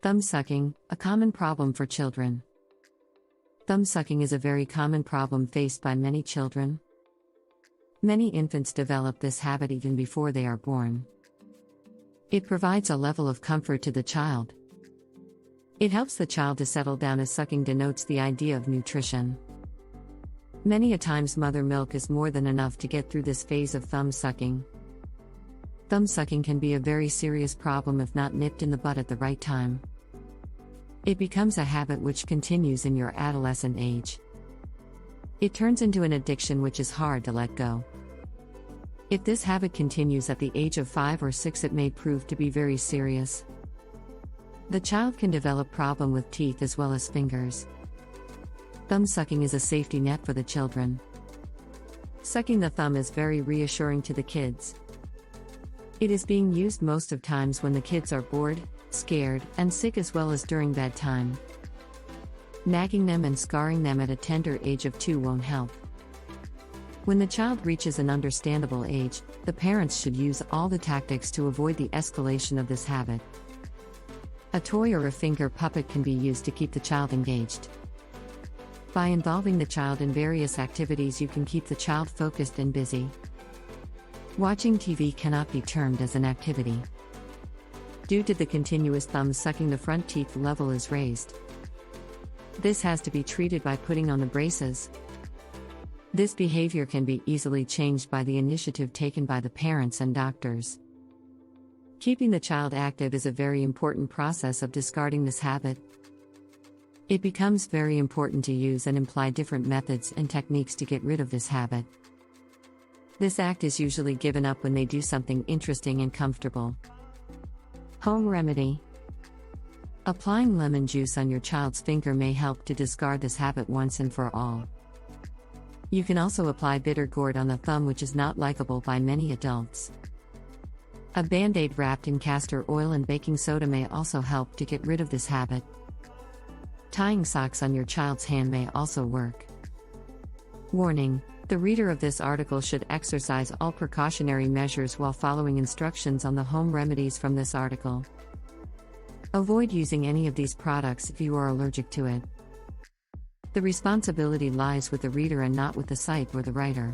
Thumb sucking, a common problem for children. Thumb sucking is a very common problem faced by many children. Many infants develop this habit even before they are born. It provides a level of comfort to the child. It helps the child to settle down as sucking denotes the idea of nutrition. Many a times mother milk is more than enough to get through this phase of thumb sucking. Thumb sucking can be a very serious problem if not nipped in the bud at the right time. It becomes a habit which continues in your adolescent age. It turns into an addiction which is hard to let go. If this habit continues at the age of 5 or 6, it may prove to be very serious. The child can develop problem with teeth as well as fingers. Thumb sucking is a safety net for the children. Sucking the thumb is very reassuring to the kids. It is being used most of times when the kids are bored, scared, and sick, as well as during bedtime. Nagging them and scarring them at a tender age of 2 won't help. When the child reaches an understandable age, the parents should use all the tactics to avoid the escalation of this habit. A toy or a finger puppet can be used to keep the child engaged. By involving the child in various activities, you can keep the child focused and busy. Watching TV cannot be termed as an activity. Due to the continuous thumb sucking, the front teeth level is raised. This has to be treated by putting on the braces. This behavior can be easily changed by the initiative taken by the parents and doctors. Keeping the child active is a very important process of discarding this habit. It becomes very important to use and employ different methods and techniques to get rid of this habit. This act is usually given up when they do something interesting and comfortable. Home remedy. Applying lemon juice on your child's finger may help to discard this habit once and for all. You can also apply bitter gourd on the thumb, which is not likable by many adults. A Band-Aid wrapped in castor oil and baking soda may also help to get rid of this habit. Tying socks on your child's hand may also work. Warning: the reader of this article should exercise all precautionary measures while following instructions on the home remedies from this article. Avoid using any of these products if you are allergic to it. The responsibility lies with the reader and not with the site or the writer.